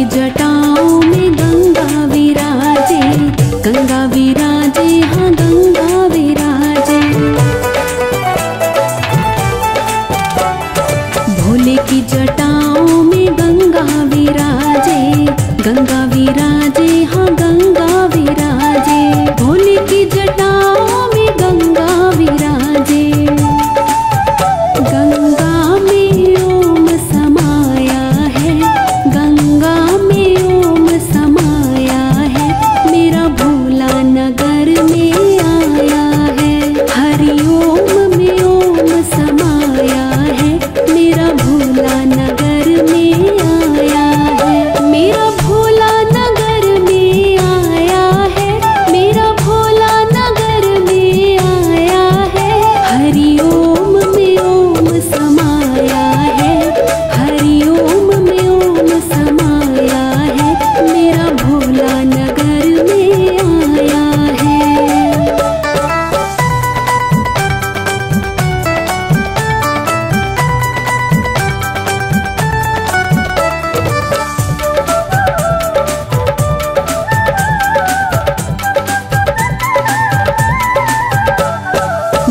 की जटाओं में गंगा विराजे, गंगा विराजे, हाँ गंगा विराजे। भोले की जटाओं में गंगा विराजे, गंगा विराजे, हाँ गंगा विराजे। भोले की जटाओं में गंगा विराजे। गंगा में ओम समाया है, गंगा में ओम समाया है, मेरा भोला नगर में आया है। हरि ओम में ओम समाया है, मेरा भोला नगर में आया है। मेरा भोला नगर में आया है, मेरा भोला नगर में आया है। हरि ओम में ओम समाया है, हरि ओम में ओम समाया है, मेरा भोला नगर में आया है।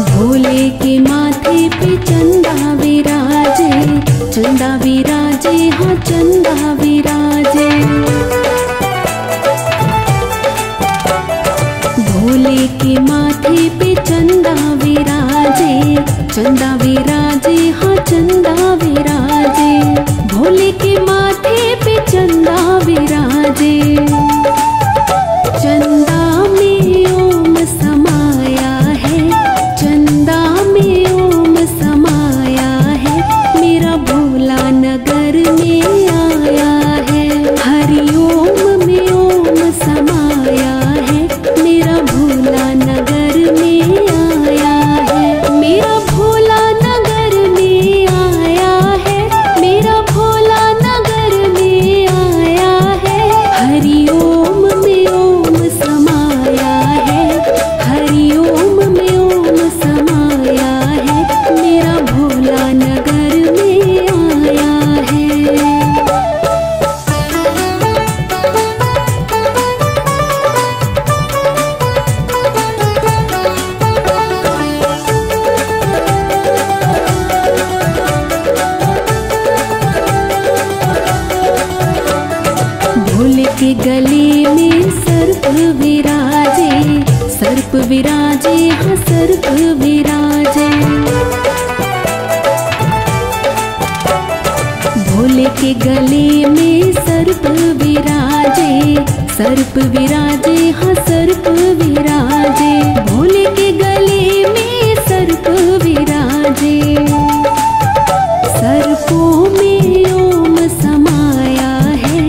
भोले के माथे पे चंदा विराजे, चंदा विराजे, हाँ चंदा विराजे। भोले के माथे पे चंदा विराजे, चंदा विराजे, हाँ चंदा विराजे। भोले के माथे पे चंदा विराजे। चंदा में ओम समाया है, चंदा में ओम समाया है, मेरा भोला नगर में आया है। हरि ओम में ओम समाया है, मेरा भोला नगर में आया है। मेरा भोला नगर में आया है, मेरा भोला नगर में आया है। हरि ओम में ओम समाया है, हरि ओम में ओम समाया है, मेरा भोला नगर में आया है। भोले के गले में सर्प विराजे, सर्प विराजे, हाँ सर्प विराजे। भोले के गले में सर्प विराजे, सर्प विराजे, हाँ सर्प विराजे। भोले के गले में सर्प विराजे। सर्पों में ओम समाया है,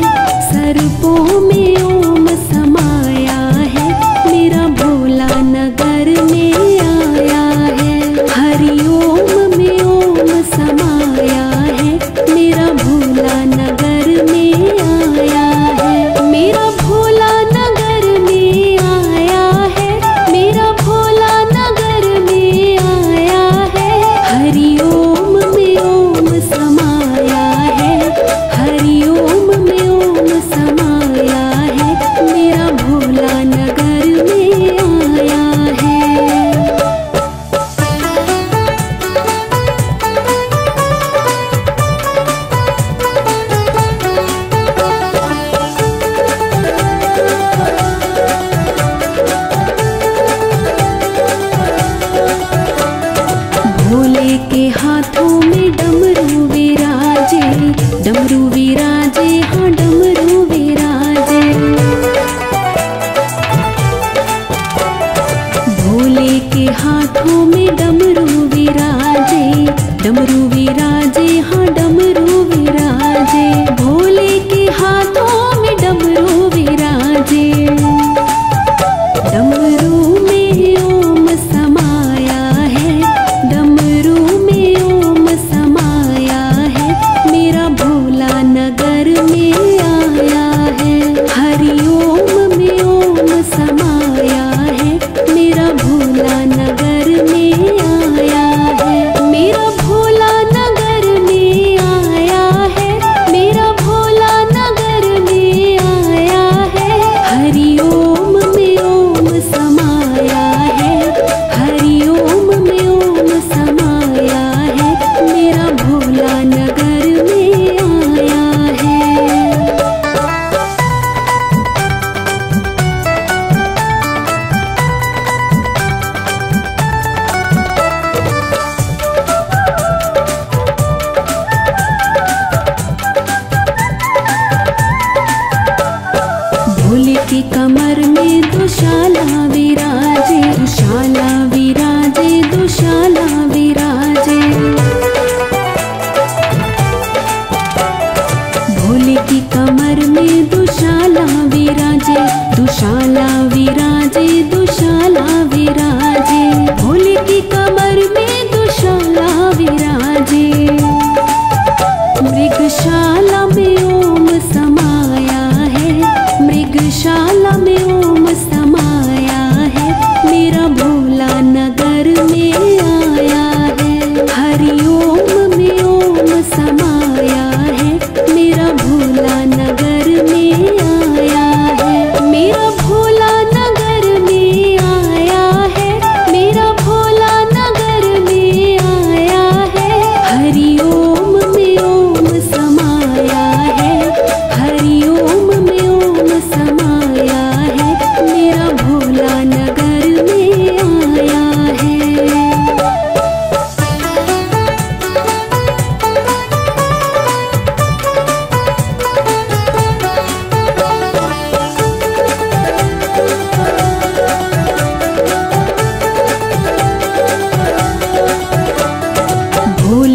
सर्पों में ओम समाया है, मेरा भोला नगर में आया है। हरि ओम में ओम समाया है, मेरा भोला नगर में आया है। मेरा भोला नगर में आया है, मेरा भोला नगर में आया है। हरि ओम में ओम समाया है, हरि ओम में ओम समाया है, मेरा भोला नगर में आया है। भोले के हाथों में डमरू विराजे, डमरू विराजे, हाँ डमरू विराजे। भोले के हाथों में डमरू विराजे, डमरू विराजे, हाँ डमरू विराजे। भोले के हाथों में डमरू विराजे। डमरू में ओम समाया है, डमरू में ओम समाया है, मेरा भोला नगर में आया है। हरि ओम में ओम समाया है, मेरा भोला नगर में आया है। मेरा भोला नगर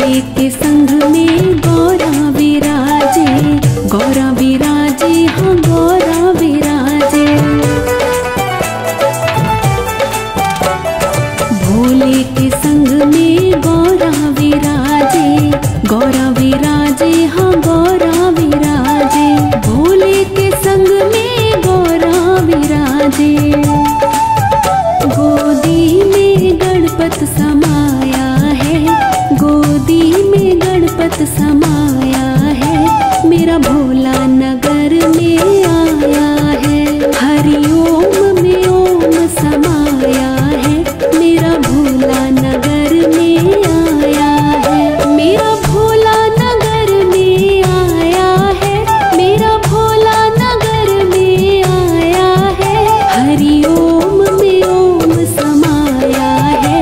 भोले के संग में गौरा विराजे, गौरा विराजे, हाँ गौरा विराजे। भोले के संग में गौरा विराजे, गौरा विराजे, हाँ गौरा विराजे। भोले के संग में गौरा विराजे। गोदी में गणपत समाया है, गोदी में गणपत समाया है, मेरा भोला नगर में आया है। हरि ओम में ओम समाया है, मेरा भोला नगर में आया है। मेरा भोला नगर में आया है, मेरा भोला नगर में आया है। हरि ओम में ओम समाया है,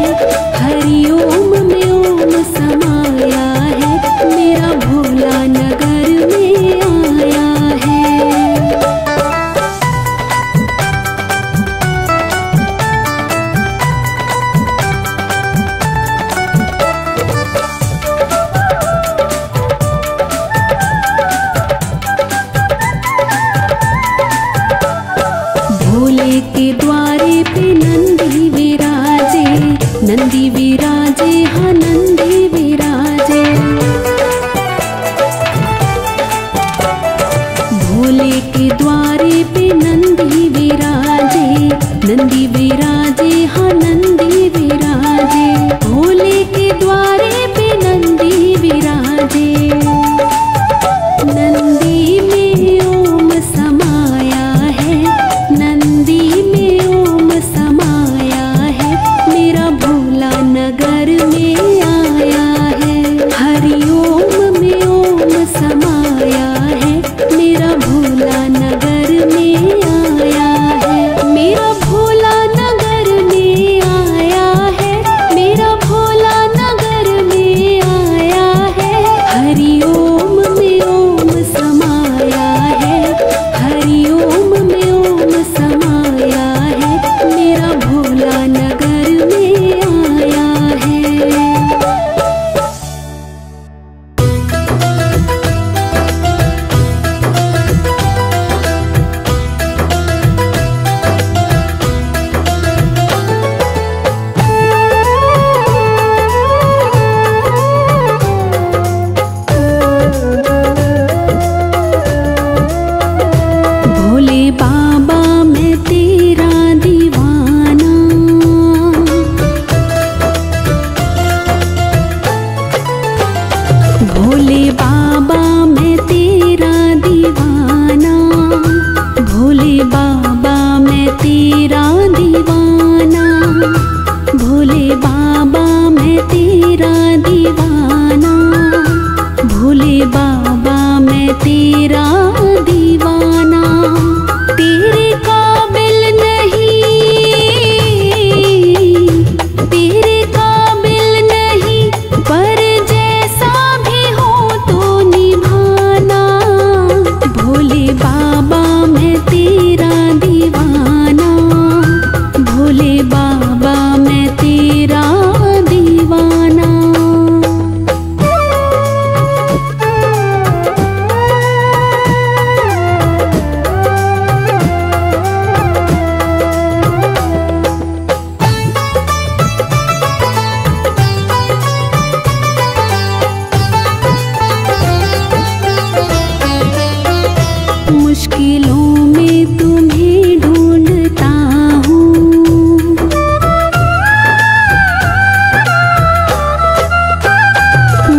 हरि ओम में ओम समाया है, मेरा भोला नगर में आया है। भोले के द्वारे पे नंदी विराजे, नंदी विराजे, हाँ नंदी विराजे। भोले के द्वारे पे नंदी विराजे, नंदी विराजे, हाँ नंदी विराजे। भोले के द्वारे पे नंदी विराजे। नंदी में ओम समाया है, नंदी में ओम समाया है, मेरा भोला नगर में आया है। हरि ओम में ओम समाया है, मेरा भोला नगर में आया है। मेरा भोला नगर में आया है, मेरा भोला नगर में आया है। हरि ओम में ओम समाया है, हरि ओम में ओम समाया है, मेरा भोला नगर में आया है। भोले बाबा मैं तेरा दीवाना, भोले बाबा मैं तेरा दीवाना, भोले बाबा मैं तेरा दीवाना, भोले बाबा मैं तेरा दीवाना, भोले बाबा मैं तेरा दीवाना। तेरे काबिल नहीं, तेरे काबिल नहीं, पर जैसा भी हो तो निभाना। भोले बाबा मैं तेरा दीवाना, भोले बाबा मैं तेरा दीवाना। मुश्किलों में तुम्हें ढूंढता हूँ,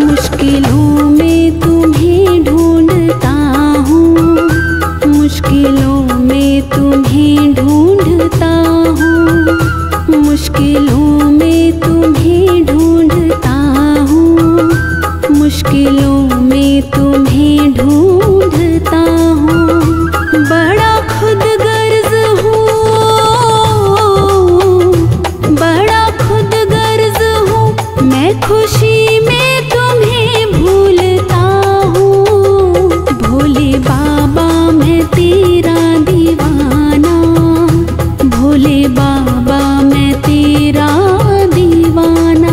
मुश्किलों में तुम्हें ढूंढता हूँ, मुश्किलों में तुम्हें ढूंढता हूँ, मुश्किलों में तुम्हें ढूंढता हूँ, मुश्किलों में तुम्हें ढूंढता हूँ। बड़ा खुदगर्ज हूँ, बड़ा खुदगर्ज हूँ, मैं खुशी में तुम्हें भूलता हूँ। भोले बाबा मैं तेरा दीवाना, भोले बाबा मैं तेरा दीवाना।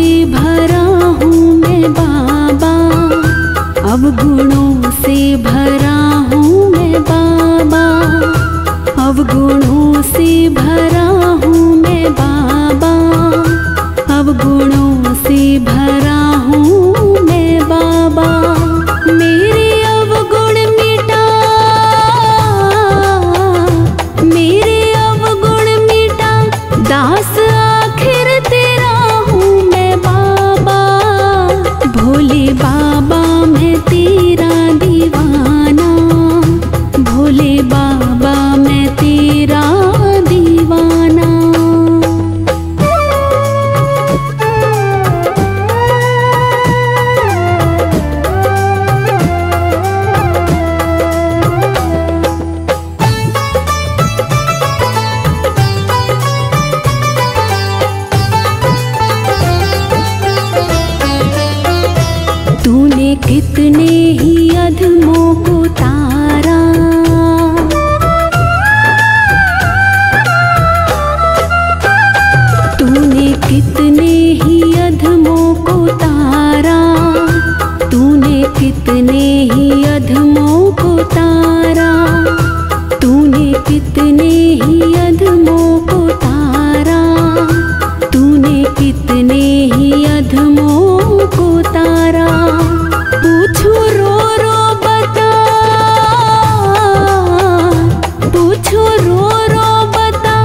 से भरा हूँ मैं बाबा, अवगुणों से भरा हूँ मैं बाबा, अवगुणों से भरा हूँ मैं बाबा, अवगुणों से भरा हूँ मैं बाबा। मेरे अवगुण मिटा, मेरे अवगुण मिटा, दास आखिर तेरा हूँ मैं बाबा। भोले बाबा मैं तेरा दीवाना, भोले बाबा मैं तेरा दीवाना। तूने कितने ही अधमों को तारा, तूने कितने ही अधमों को तारा, तूने कितने ही अधमों को तारा, तूने कितने ही अधमों को तारा, तूने कितने ही अधमों को तारा। पूछू रो रो बता, पूछू रो रो बता,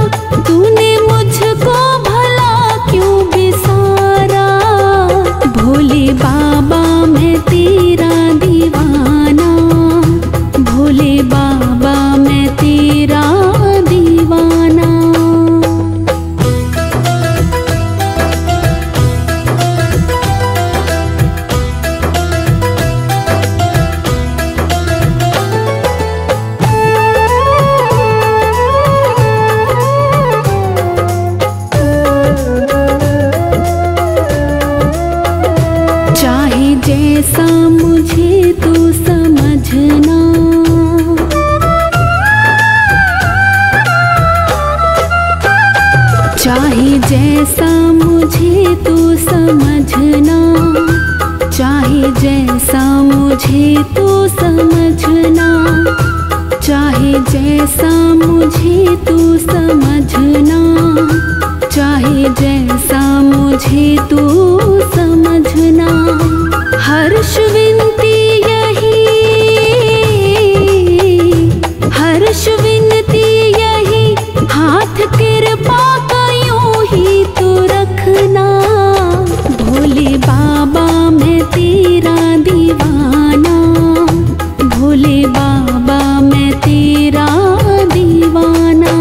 तूने मुझको भला क्यों बिसारा। भोले बाबा मैं तेरा दीवाना, भोले बाबा मैं तेरा दीवाना। चाहे जैसा मुझे तू समझना, चाहे जैसा मुझे तू समझना, चाहे जैसा मुझे तू समझना, चाहे जैसा मुझे तू समझना, चाहे जैसा मुझे तू समझना। हर्ष विनती यही, हर्ष विनती यही, हाथ कृपा का यूं ही तू रखना। भोले बाबा मैं तेरा दीवाना, भोले बाबा मैं तेरा दीवाना।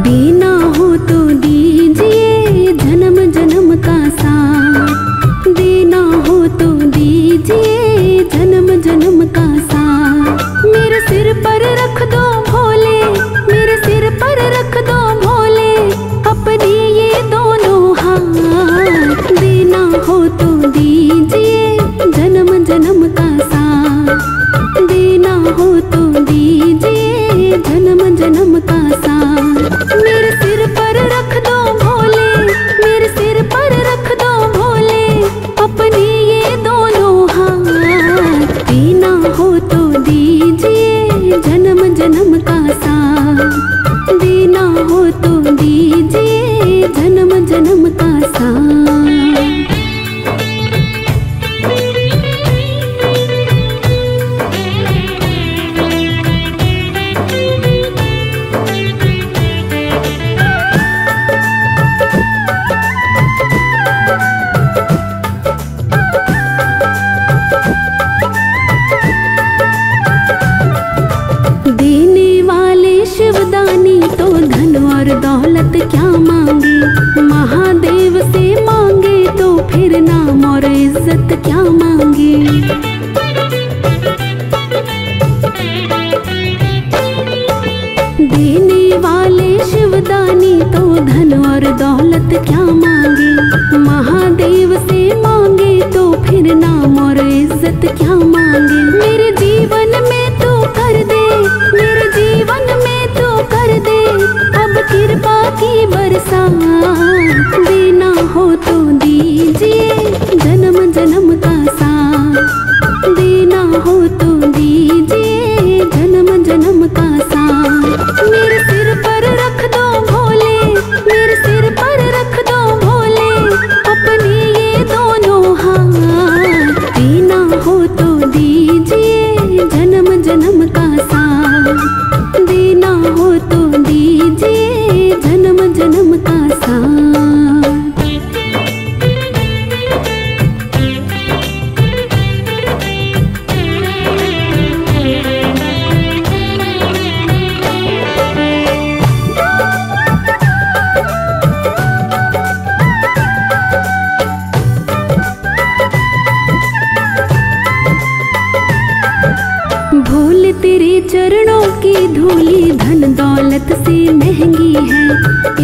देना हो तो दीजिए जन्म जन्म का साथ, देना हो तो दीजिए जन्म जन्म का साथ। मेरे सिर पर रख दो भोले, मेरे सिर पर रख दो भोले, अपने ये दोनों हाथ। देना हो तो दीजिए जन्म जन्म का साथ, देना हो तो दीजिए जन्म जन्म का साथ। मेरे सिर पर रख दो भोले, मेरे सिर पर रख दो भोले, अपने ये दोनों हाथ। देना हो तो दीजिए जन्म जन्म देने वाले शिवदानी तो धन और दौलत क्या मांगे, महादेव से मांगे तो फिर नाम और इज्जत क्या मांगे। मेरे जीवन में तू कर दे, मेरे जीवन में तू कर दे अब कृपा की बरसात। देना हो तो दीजिए जन्म जन्म का साथ, देना हो तो दीजिए जन्म जन्म का साथ। मेरे सिर पर रख दो भोले, मेरे सिर पर रख दो भोले अपने ये दोनों हाथ। देना हो तो दीजिए जन्म जन्म का साथ, देना हो तो दीजिए जन्म जन्म का साथ। भोले तेरे चरणों की धूली धन दौलत से महंगी है,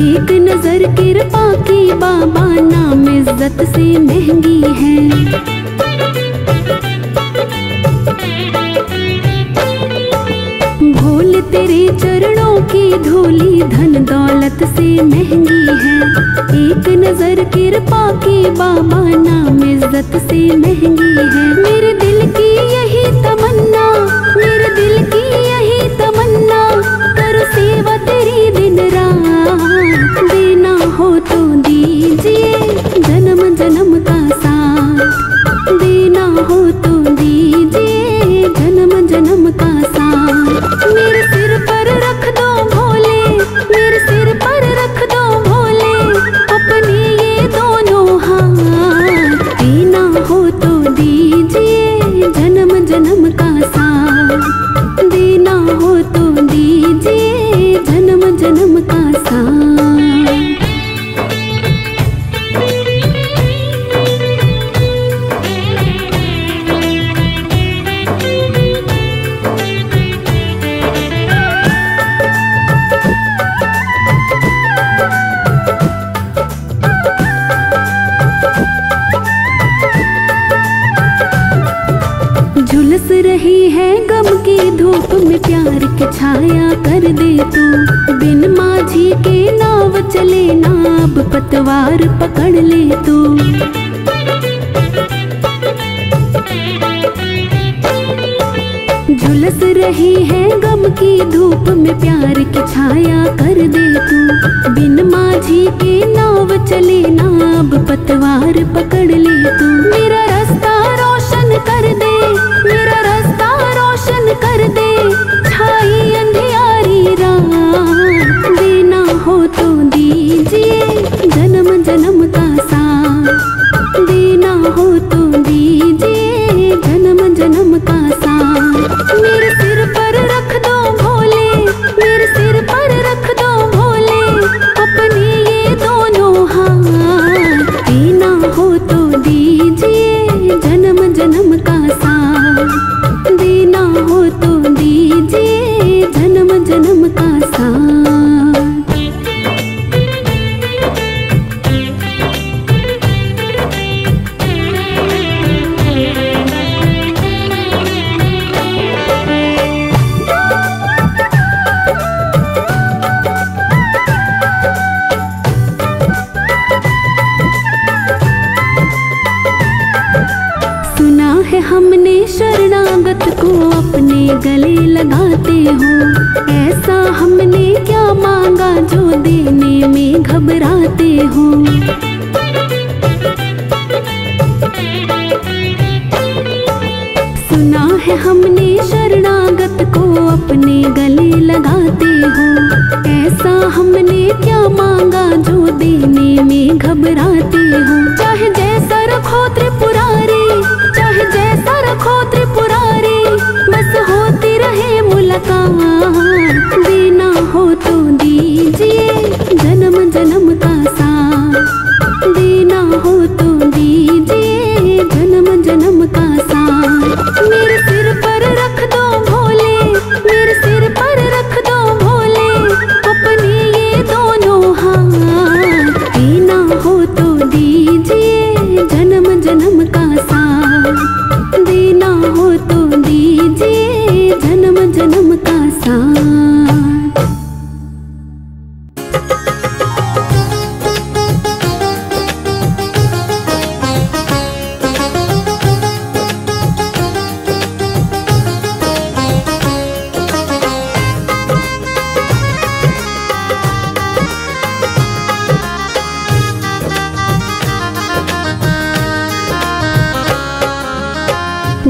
एक नजर कृपा की बाबा नाम इज्जत से महंगी है। भोले तेरे चरणों की धूली धन दौलत से महंगी है, एक नजर कृपा की बाबा नाम इज्जत से महंगी है। मेरे दिल की यही तमन्ना, मेरे दिल की यही तमन्ना करो सेवा तेरी दिन रात। देना हो तो दीजिए जन्म जन्म का साथ, देना हो तो दीजिए जन्म जन्म का साथ। मेरे सिर पर रख दो भोले, मेरे सिर पर रख दो भोले अपने ये दोनों हाथ। देना हो तो दीजिए जन्म जन्म का साथ, देना हो तो दीजिए जन्म जन्म का साथ। झुलस रही है गम की धूप में प्यार की छाया कर दे तू, बिन माझी के नाव चले ना अब पतवार पकड़ ले तू। झुलस रही है गम की धूप में प्यार की छाया कर दे तू, बिन माझी के नाव चले ना अब पतवार पकड़ ले तू। मेरा रास्ता रोशन कर दे, मेरा रास्ता रोशन कर दे छाई अंधियारी रात। देना हो तो दीजिए जन्म जन्म का साथ, देना हो तो दीजिए जन्म जन्म का साथ। मेरे सिर पर रख दो भोले, मेरे सिर पर रख दो भोले अपने ये दोनों हाथ। देना हो तो दीजिए जन्म जन्म का साथ,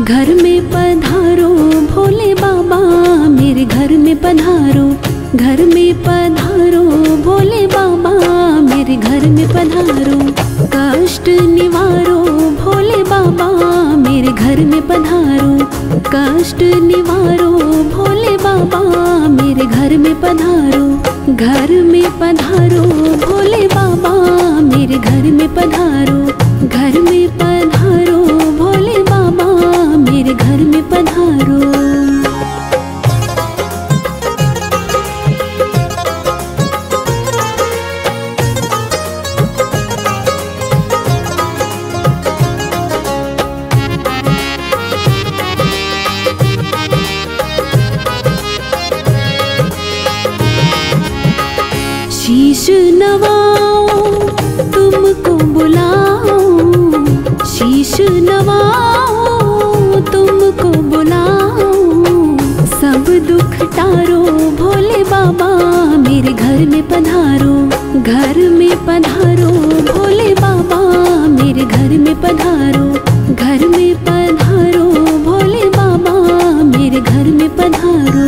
घर में पधारो भोले बाबा, मेरे घर में पधारो, घर में पधारो भोले बाबा, मेरे घर में पधारो। कष्ट निवारो भोले बाबा, मेरे घर में पधारो, कष्ट निवारो भोले बाबा, मेरे घर में पधारो। घर में पधारो भोले बाबा, मेरे घर में पधारो, घर में पधारो भोले बाबा, मेरे घर में पधारो। शीश नवाओ तुमको बुलाओ, शीश नवाओ तुमको बुलाओ। सब दुख टारो भोले बाबा, मेरे घर में पधारो, घर में पधारो भोले बाबा, मेरे घर में पधारो, घर में पधारो भोले बाबा, मेरे घर में पधारो।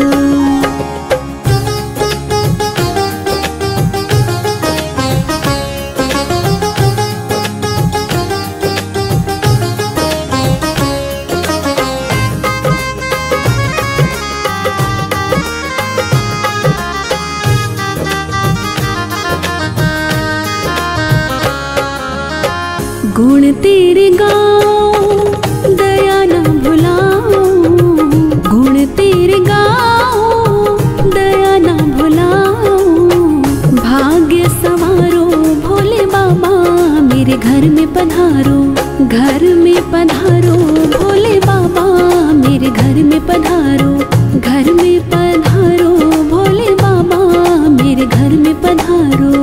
गुण तेरे गाओ दया न भुलाओ, गुण तेरे गाओ दया न भुलाओ। भाग्य संवारो भोले बाबा, मेरे घर में पधारो, घर में पधारो भोले बाबा, मेरे घर में पधारो, घर में पधारो भोले बाबा, मेरे घर में पधारो।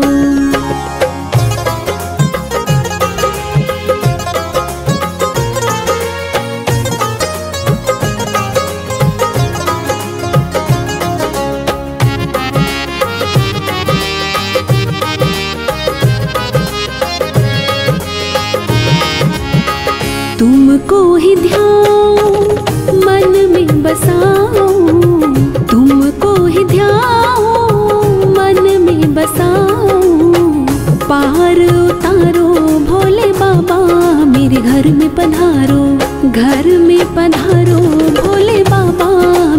तुमको ही ध्याओ मन में बसाओ, तुमको ही ध्याओ मन में बसाओ। पार उतारो भोले बाबा, मेरे घर में पधारो, घर में पधारो भोले बाबा,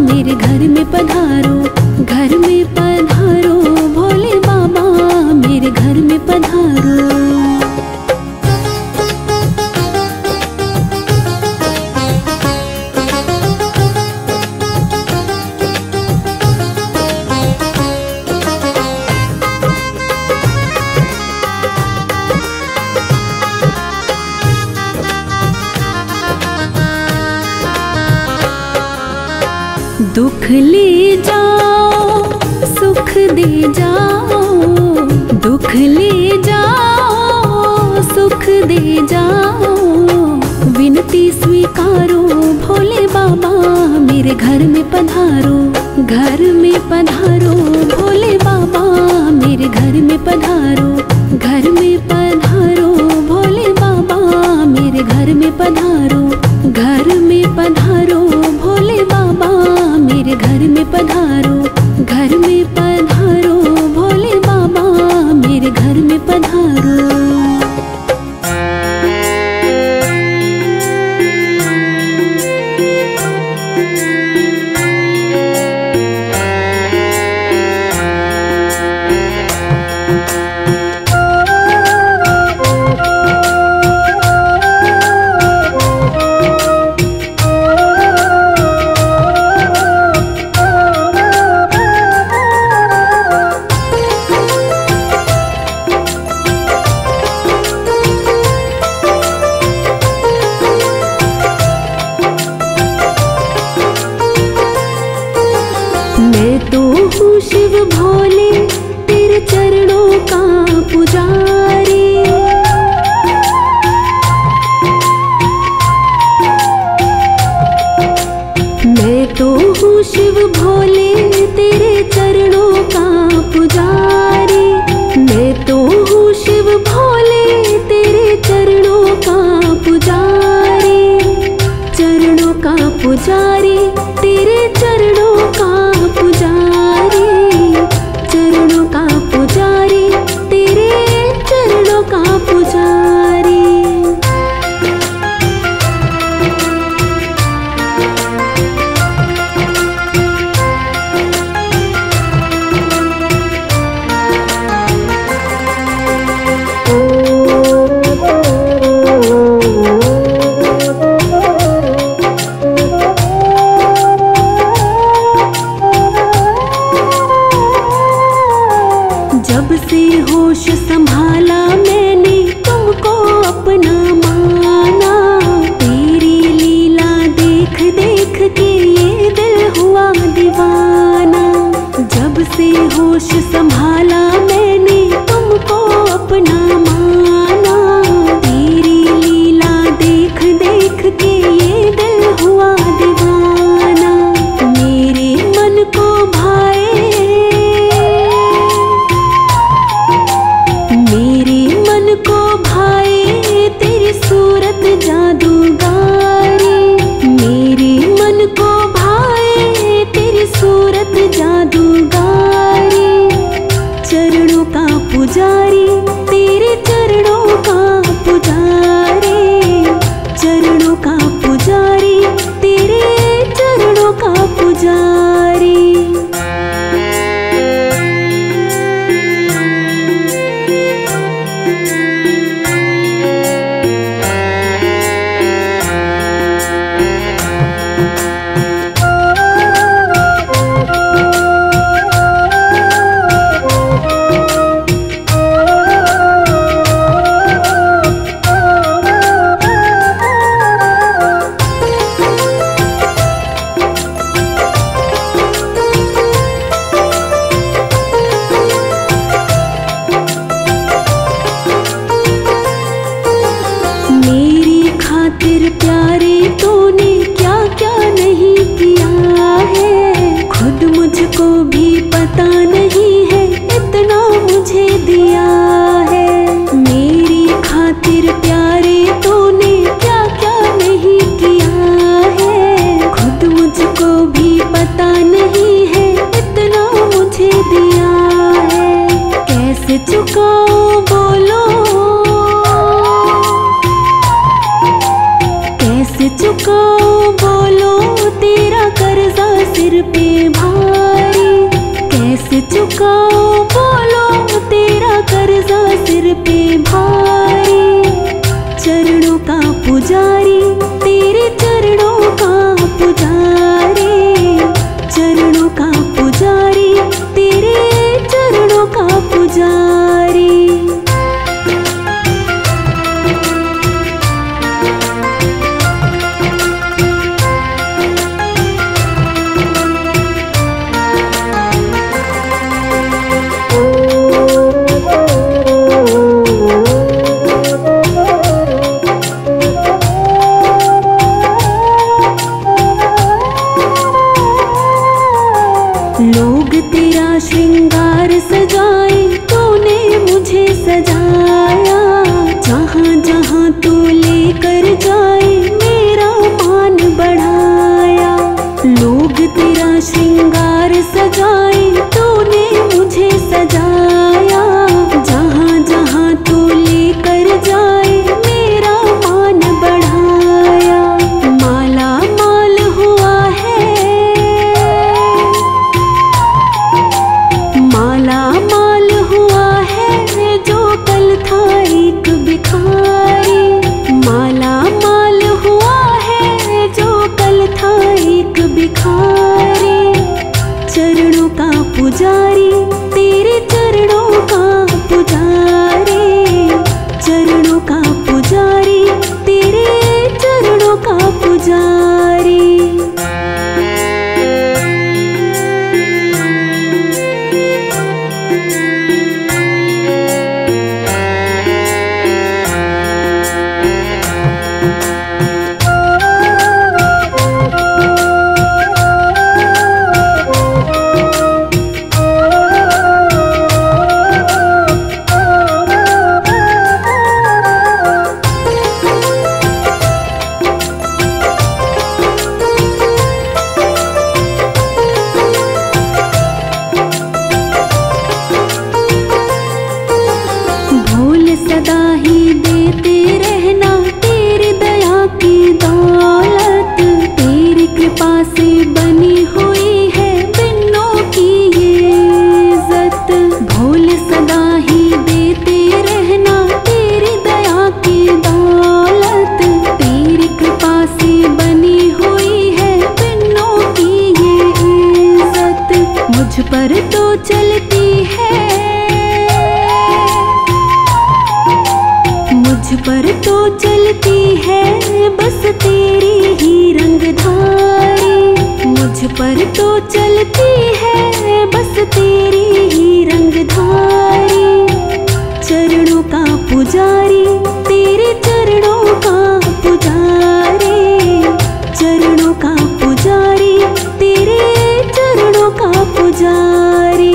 मेरे घर में पधारो, घर में पधारो भोले बाबा, मेरे घर में पधारो। दुख ले जाओ सुख दे जाओ, दुख ले जाओ सुख दे जाओ। विनती स्वीकारो भोले बाबा, मेरे घर में पधारो, घर में पधारो भोले बाबा, मेरे घर में पधारो, घर में पधारो भोले बाबा, मेरे घर में पधारो, घर में पधारो भोले बाबा, मेरे घर में पधारो, घर में पधारो भोले बाबा, मेरे घर में पधारो। मैं तो हूँ शिव भोले तेरे चरणों का पुजारी, मैं तो हूँ शिव भोले तेरे चरणों का पुजारी, मैं तो हूँ शिव भोले तेरे चरणों का पुजारी, चरणों का होश संभाला मैंने तुमको अपना माना। तेरी लीला देख देख के ये दिल हुआ दीवाना। जब से होश संभाला मैंने तुमको अपना माना। तेरी लीला देख देख के ये दिल हुआ दीवाना। मेरे मन को भाए, मेरे मन को भाए तेरी सूरत जादूगारी। मेरे मन को भाए तेरी सूरत जादूगारी। चरणों का पुजारी, तेरे चरणों का पुजारी। चरणों का पुजारी, तेरे चरणों का पुजारी। प्यारे तूने क्या क्या नहीं किया है। खुद मुझको भी पता नहीं है इतना मुझे दिया है। मेरी खातिर प्यारे तूने क्या क्या नहीं किया है। खुद मुझको भी पता नहीं है इतना मुझे दिया है। कैसे चुकाऊं बोलो, कैसे चुकाऊं बोलो तेरा कर्जा सिर पे भारी। कैसे चुकाऊं बोलो तेरा कर्जा सिर पे भारी। चरणों का पुजारी, तेरे चरणों का पुजारी। चरणों का पुजारी, तेरे चरणों का पुजारी। लोग तेरा श्रृंगार सजाए, तूने मुझे सजाया। जहाँ जहाँ तू लेकर जाए मेरा मान बढ़ाया। लोग तेरा श्रृंगार सजाए, तूने मुझे सजाया। जहाँ जहाँ तू लेकर जाए मेरा मान बढ़ाया। माला माल हुआ है, माला माल हुआ है जो कल था एक भिखारी। माला माल हुआ है जो कल था एक भिखारी। चरणों का पुजारी, तेरे चरणों का पुजारी। चरणों का पुजारी, तेरे चरणों का पुजारी। सदा ही देते रहना तेरी दया की दौलत। तेरी कृपा से बनी हुई है बिन्नों की ये इज्जत। भोल सदा ही देते रहना तेरी दया की दौलत। तेरी कृपा से बनी हुई है बिन्नों की ये इज्जत। मुझ पर तो चलती है चलती है बस तेरी ही रंगधारी, मुझ पर तो चलती है बस तेरी ही रंगधारी। चरणों का पुजारी, तेरे चरणों का पुजारी, चरणों का पुजारी, तेरे चरणों का पुजारी।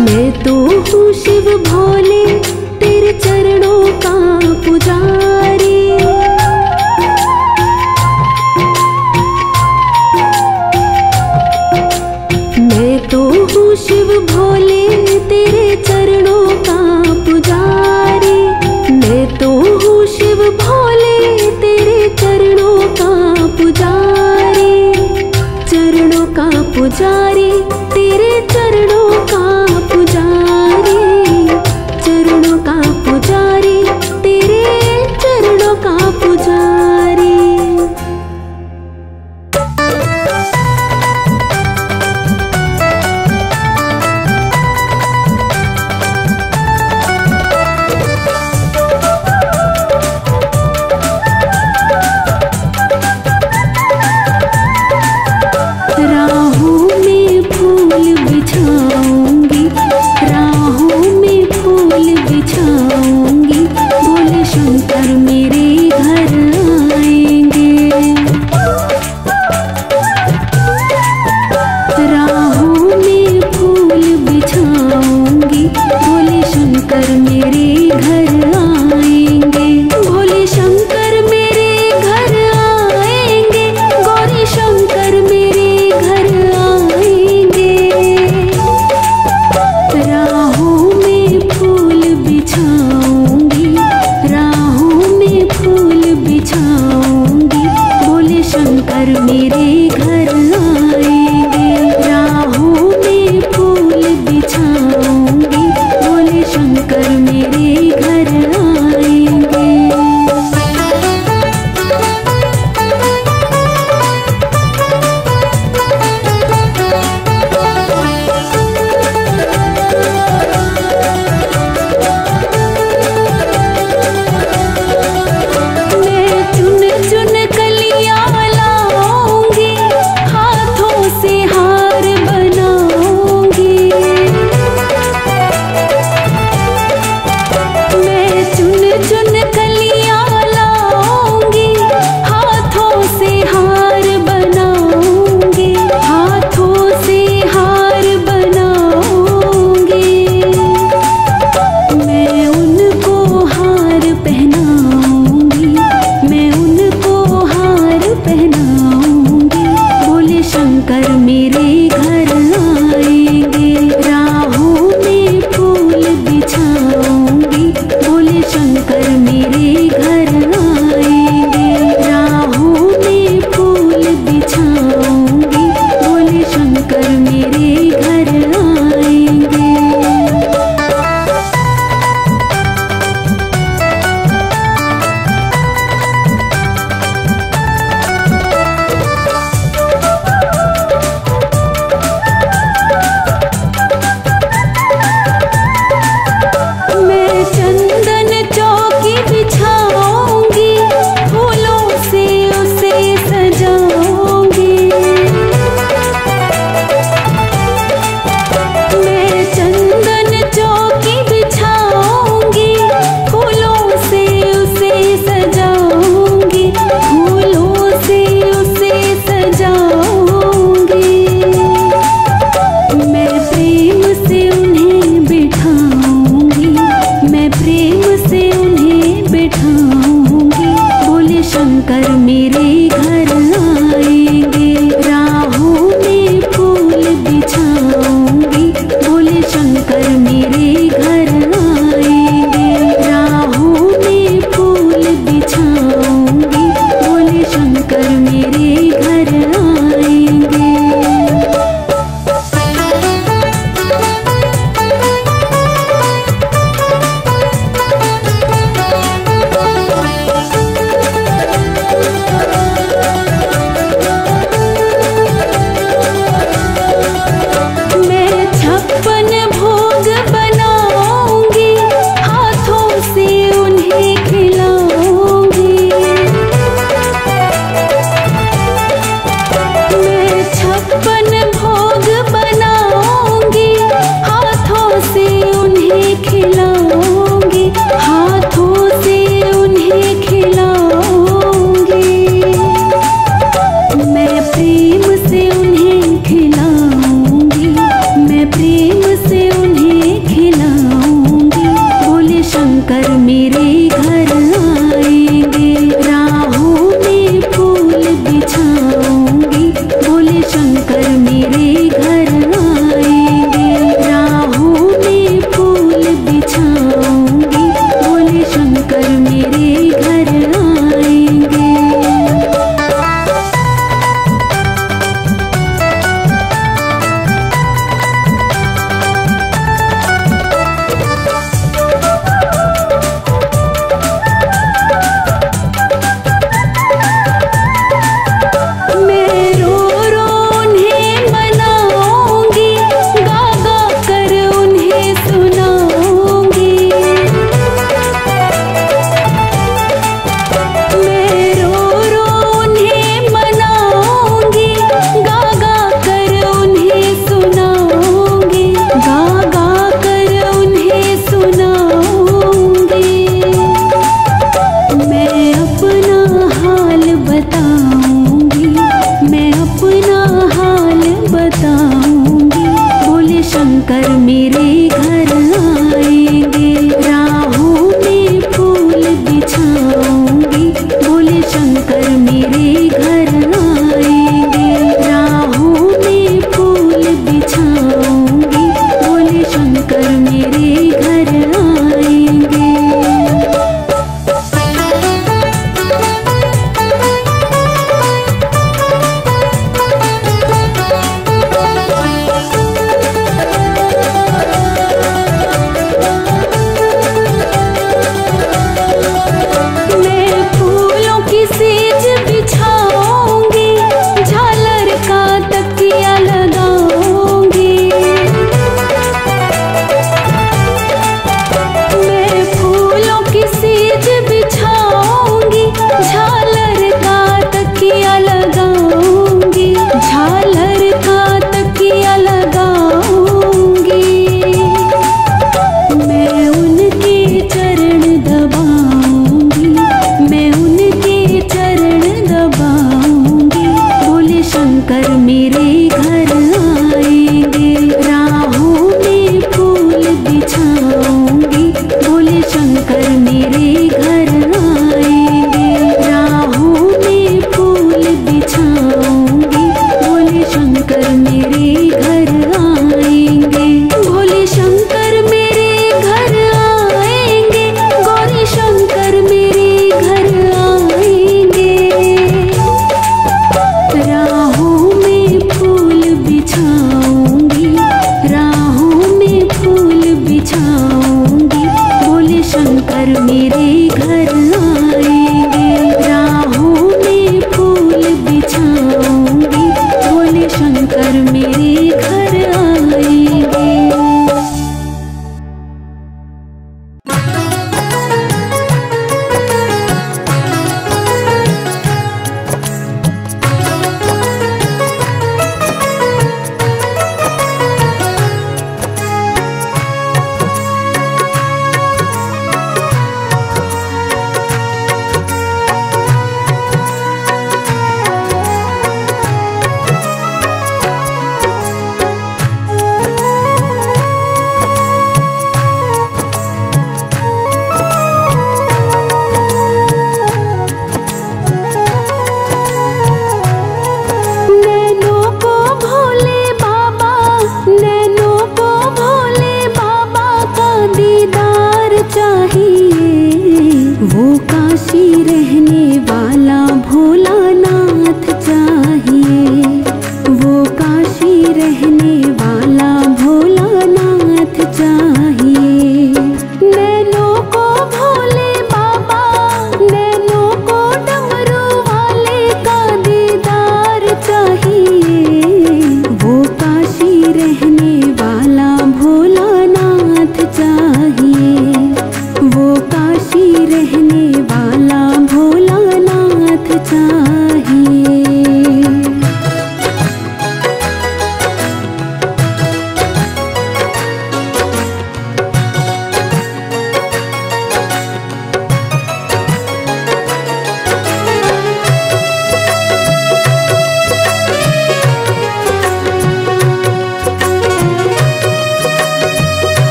मैं तो हूँ शिव भोले तेरे चरणों का पुजारी। मैं तो हूँ शिव भोले तेरे चरणों का पुजारी। मैं तो हूँ शिव भोले तेरे चरणों का पुजारी, चरणों का पुजारी, तेरे चरणों का पुजारी, चरणों का पुजारी, तेरे चरणों का पुजारी। राहों में फूल बिछाऊंगी, राहों में फूल बिछाऊंगी, भोले शंकर मेरे घर आएंगे। राहों में फूल बिछाऊंगी, भोले शंकर मेरे घर आएंगे। भोले शंकर मेरे घर आएंगे, गौरी शंकर मेरे घर आएंगे। राहों में फूल बिछाऊंगी, राहों में फूल बिछाऊंगी, भोले शंकर मेरे घर आएंगे। राहों में फूल बिछाऊंगी, भोले शंकर मेरे घर आएंगे।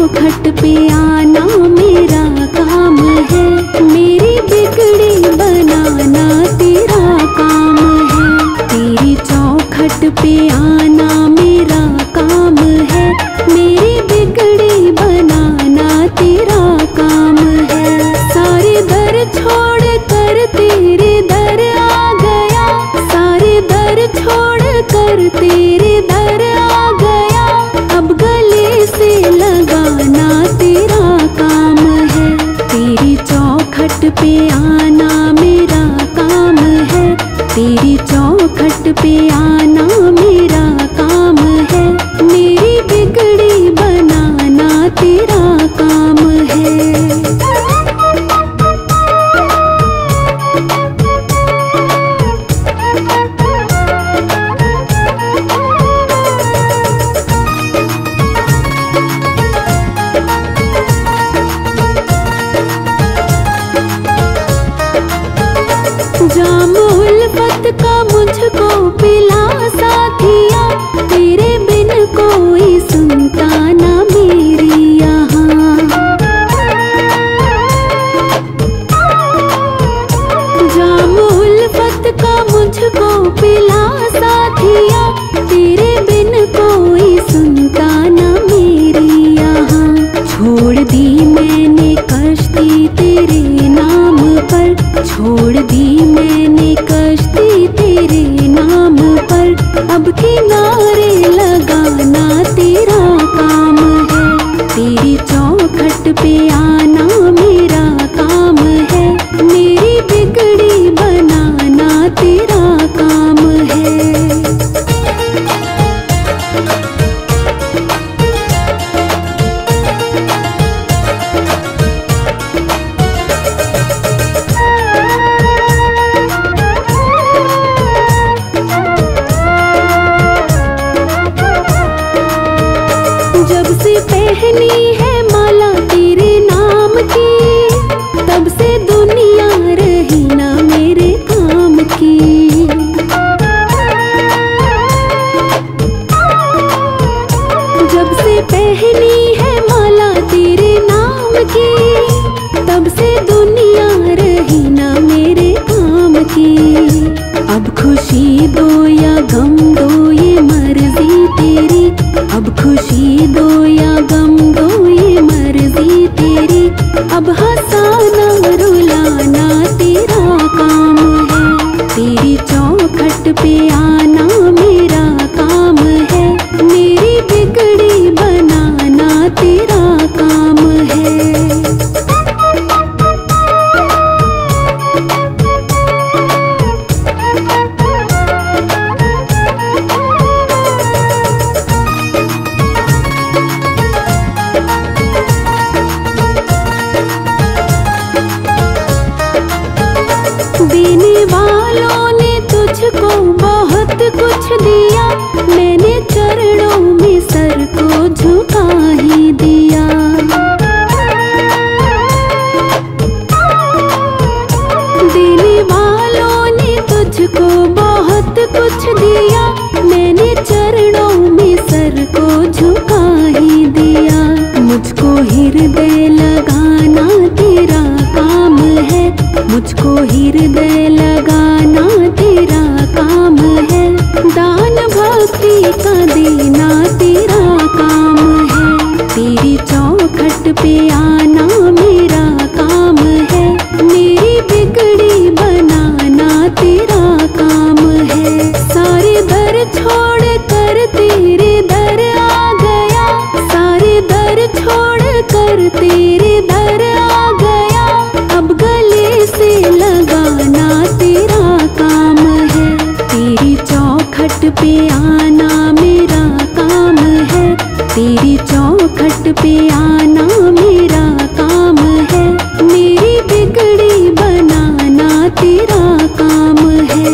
चौखट पे आना मेरा काम है, मेरी बिगड़ी बनाना तेरा काम है। तेरी चौखट पे आना मेरा काम है, मेरी बिगड़ी बनाना तेरा काम है। सारे दर छोड़ कर तेरे दर आ गया, सारे दर छोड़ कर तेरे दर आ गया। अब गले से लगाना तेरा काम है, तेरी चौखट पे आना मेरा काम है, तेरी चौखट पे आना मेरा काम है, मेरी बिगड़ी बनाना तेरा काम है। जाम उल्फत का मुझको पिला साथिया, तेरे बिन कोई सुनता ना मेरी यहाँ। जाम उल्फत का मुझको पिला साथिया, तेरे बिन कोई सुनता ना मेरी यहाँ। छोड़ दी मैंने कश्ती तेरे नाम पर, छोड़ दी मैंने कश्ती तेरे नाम पर। अब किनारे लगाना तेरा काम है, तेरी चौखट पे आना मेरा काम है, मेरी बिगड़ी बनाना तेरा काम है। जब से पहनी है माला तेरे नाम की, तब से दुनिया रही ना मेरे काम की। जब से पहनी है माला तेरे नाम की, तब से दुनिया रही ना मेरे काम की। अब खुशी दो या गम दो ये मर्जी तेरी, अब खुशी दो या गम दो ये मर्जी तेरी। अब हंसाना रुलाना तेरा काम है, तेरी चौखट पे आना मेरा काम है, मेरी बिगड़ी बनाना तेरा काम है। देने वालों ने तुझको बहुत कुछ दिया, मैंने चरणों में सर को झुका ही दिया। देने वालों ने तुझको बहुत कुछ दिया, मैंने चरणों में सर को झुका ही दिया। मुझको हृदय लगाना तेरा काम है, मुझको हृदय लगाना तेरा काम है, दान भक्ति का देना तेरा काम है, तेरी चौखट पे आना मेरा काम है, मेरी बिगड़ी बनाना तेरा काम है। सारे दर छोड़ कर तेरे दर आ गया, सारे दर छोड़ कर तेरे दर आ गया। अब गले से लगाना तेरा काम है, तेरी चौखट पे आना मेरा काम है, तेरी चौखट पे आना मेरा काम है, मेरी बिगड़ी बनाना तेरा काम है।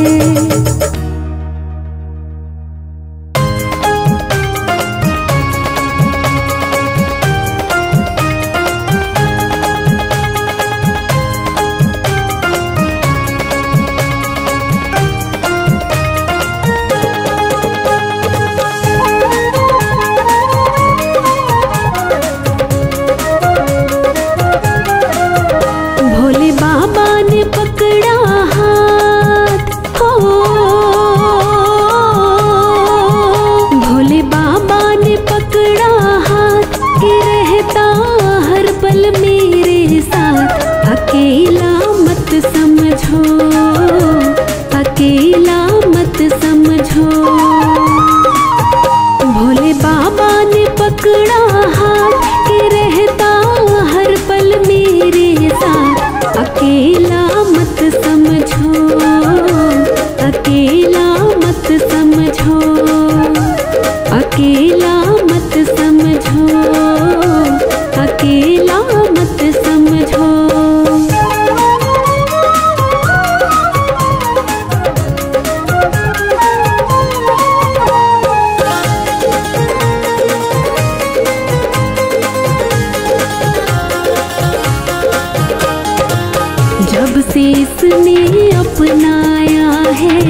से इसने अपनाया है,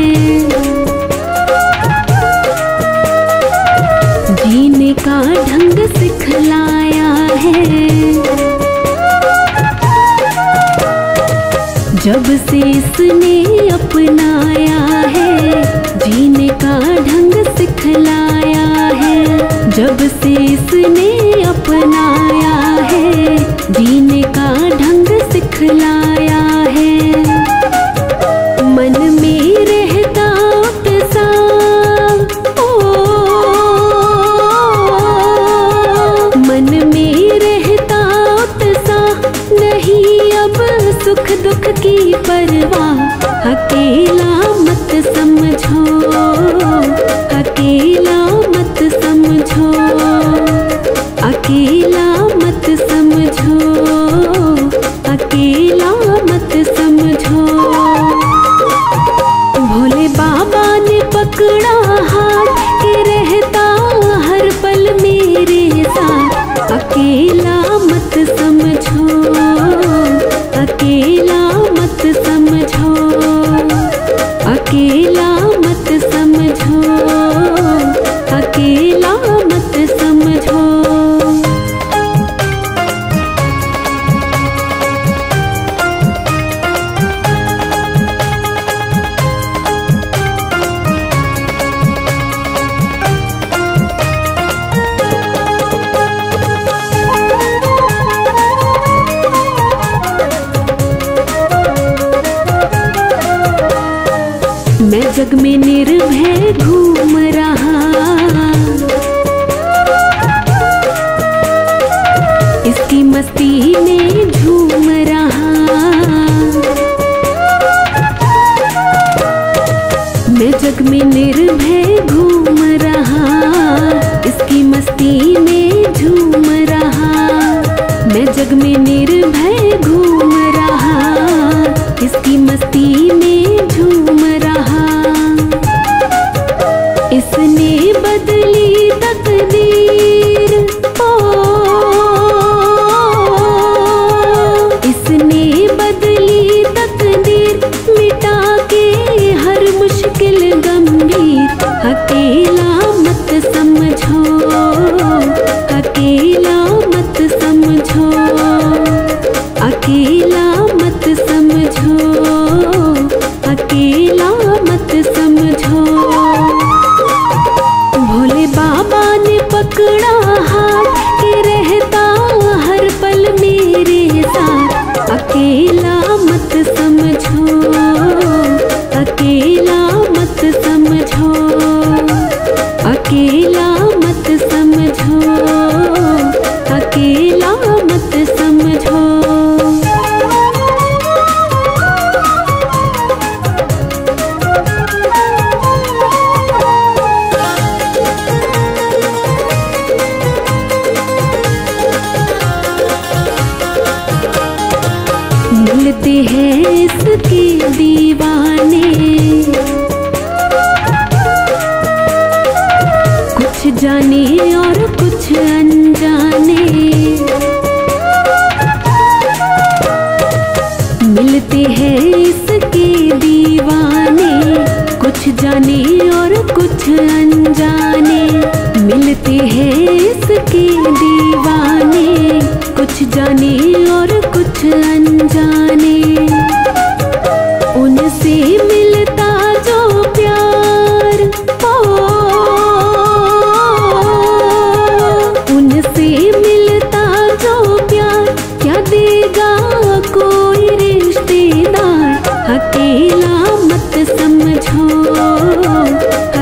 जीने का ढंग सिखलाया है। जब से इसने अपनाया है, जीने का ढंग सिखलाया है। जब से इसने अपनाया है, जीने का ढंग सिखलाया है। मन में रहता उत्साह, मन में रहता उत्साह, नहीं अब सुख दुख की परवाह। अकेला मत समझो, अकेला मत समझो, अकेला मत समझो, अकेला मत समझो। भोले बाबा ने पकड़ा हाथ के रहता हर पल मेरे साथ। अकेला मत समझो, अकेला मत समझो, अकेला मत समझो, अकेला मत समझो। मैं जग में निर्भय घूम रहा, इसकी मस्ती में झूम रहा। मैं जग में निर्भय घूम रहा, इसकी मस्ती में झूम रहा। मैं जग में निर्भय घूम रहा, इसकी मस्ती में झूम रहा। इसने बदली तकदीर, इसने बदली तकदीर, मिटा के हर मुश्किल गंभीर। अकेला मत समझो, अकेला मत समझो, अकेला मत समझो, अकेला मत समझो। भोले बाबा ने पकड़ा हाथ के रहता हर पल मेरे साथ। अकेला मत समझो, अकेला मत समझो, अकेला मत समझो, अकेला मत समझो। मिलते हैं इसके दीवाने, कुछ जाने और कुछ अनजाने। मिलते हैं इसके दीवाने, कुछ जाने और कुछ अनजाने। मिलते हैं इसके दीवाने, कुछ जाने और कुछ अनजाने। उनसे मिलता जो प्यार, उनसे मिलता जो प्यार, क्या देगा कोई रिश्तेदार। अकेला मत समझो,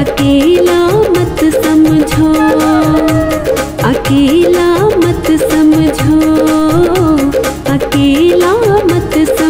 अकेला मत समझो, अकेला मत समझो, अकेला मत समझो।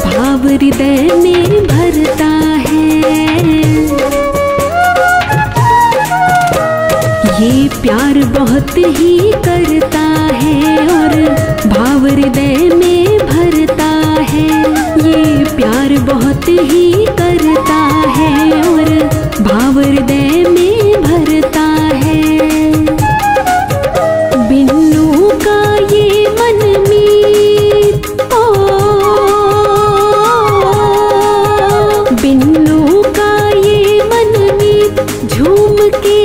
भाव हृदय में भरता है। ये प्यार बहुत ही करता है और भाव हृदय में भरता है। ये प्यार बहुत ही करता है और भाव हृदय में भरता है। बिन्नू का ये मनमीत, बिन्नू का ये मनमीत, झूम के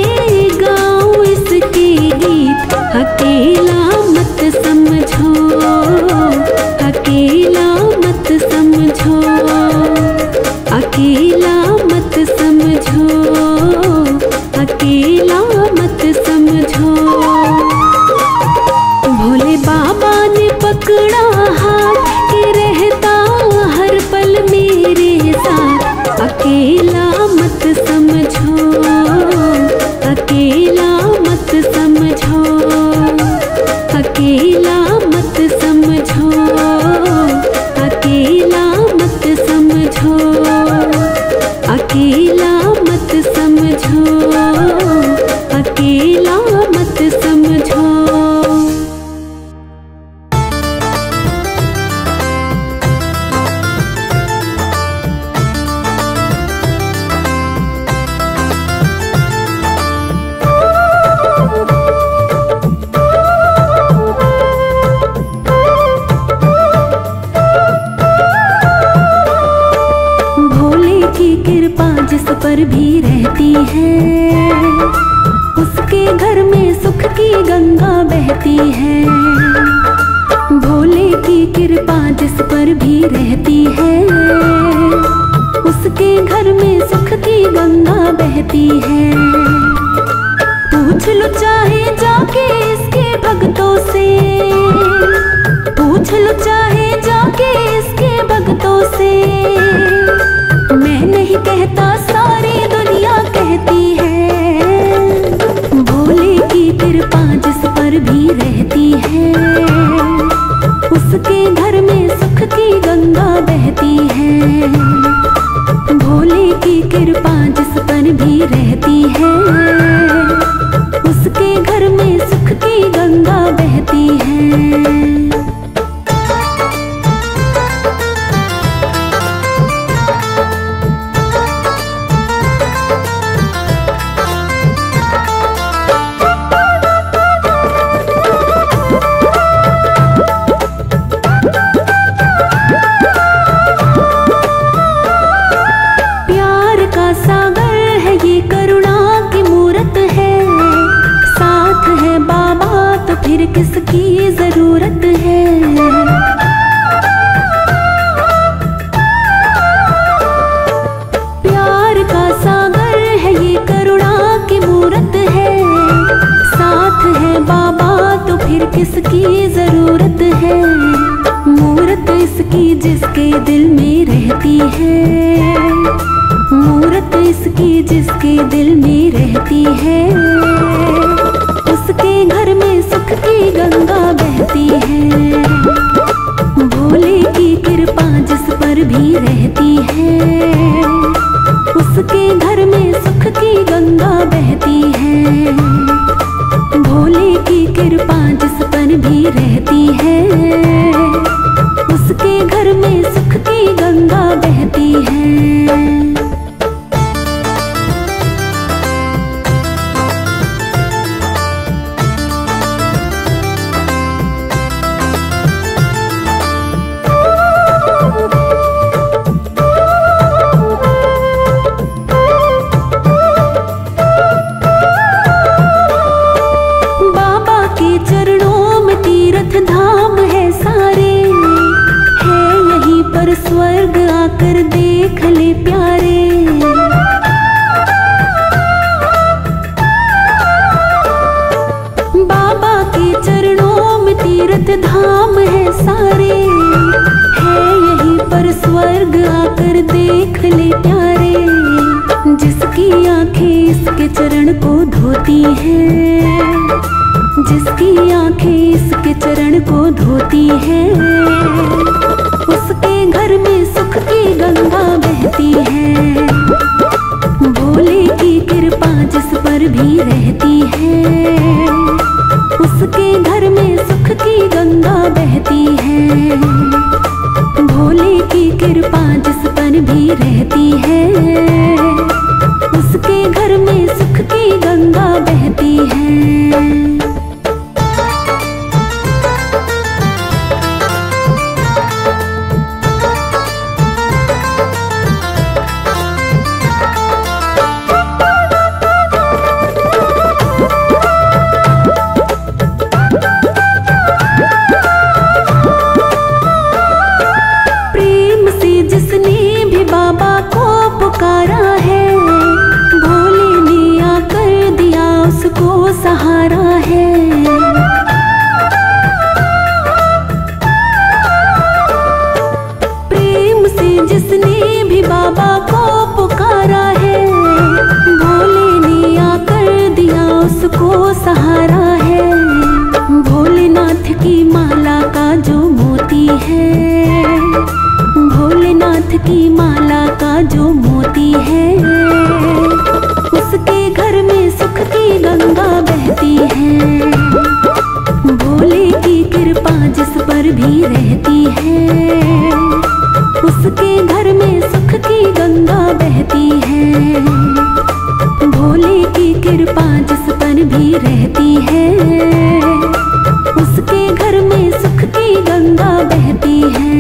गाऊं इसके गीत। अकेला मत समझो, अकेला मत समझो, अकेला मत समझो, अकेला मत समझो। भोले बाबा ने पकड़ा हाथ कि रहता हर पल मेरे साथ। अकेला मत समझो, अकेला मत समझो, अकेला मत समझो, अकेला मत समझो, अकेला मत समझो, अकेला मत समझो। जिस पर भी रहती है, उसके घर में सुख की गंगा बहती है। भोले की कृपा जिस पर भी रहती है, उसके घर में सुख की गंगा बहती है। पूछ लो चाहे जाके इसके भक्तों से, पूछ लो चाहे जाके इसके भक्तों से। मैं नहीं कहता, सारी दुनिया कहती है। भोले की कृपा जिस पर भी रहती है, उसके घर में सुख की गंगा बहती है। भोले की कृपा जिस पर भी रहती है, उसके घर में सुख की गंगा बहती है। फिर किसकी जरूरत है। प्यार का सागर है ये, करुणा की मूरत है। साथ है बाबा तो फिर किसकी जरूरत है। मूरत इसकी जिसके दिल में रहती है, मूरत इसकी जिसके दिल में रहती है। उसके घर में सुख की गंगा बहती है। भोले की कृपा जिस पर भी रहती है, उसके घर में सुख की गंगा बहती है। भोले की कृपा जिस पर भी रहती है, उसके घर में सुख की गंगा बहती है। स्वर्ग आकर देख ले प्यारे। बाबा के चरणों में तीर्थ धाम है सारे, है यहीं पर स्वर्ग आकर देख ले प्यारे। जिसकी आंखें इसके चरण को धोती हैं, जिसकी आंखें इसके चरण को धोती हैं, उसके घर में सुख की गंगा बहती है। भोले की कृपा जिस पर भी रहती है, उसके घर में सुख की गंगा बहती है। भोले की कृपा जिस पर भी रहती है, उसके घर में सुख की गंगा बहती है। सहारा है। प्रेम से जिसने भी बाबा को पुकारा है, भोले ने आकर दिया उसको सहारा है। भोलेनाथ की माला का जो मोती है, भोलेनाथ की माला का जो मोती है, उसके घर में सुख की गंगा बहती है। भोले की कृपा जिस पर भी रहती है, उसके घर में सुख की गंगा बहती है। भोले की कृपा जिस पर भी रहती है, उसके घर में सुख की गंगा बहती है।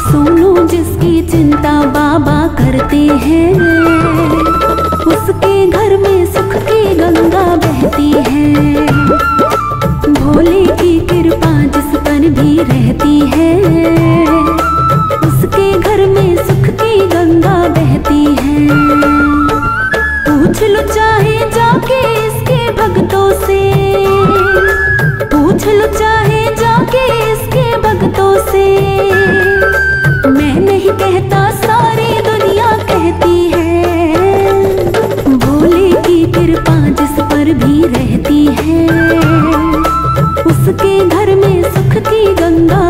सोनू जिसकी चिंता बाबा करते हैं, उसके घर में सुख की गंगा बहती है। भोले की कृपा जिस पर भी रहती है, उसके घर में सुख की गंगा बहती है। पूछ लो चाहे जाके इसके भक्तों से, पूछ लो चाहे जाके इसके भक्तों से। मैं नहीं कहता सारी दुनिया कहती है, भोले की कृपा जिस पर भी रहती है, उसके घर में सुख की गंगा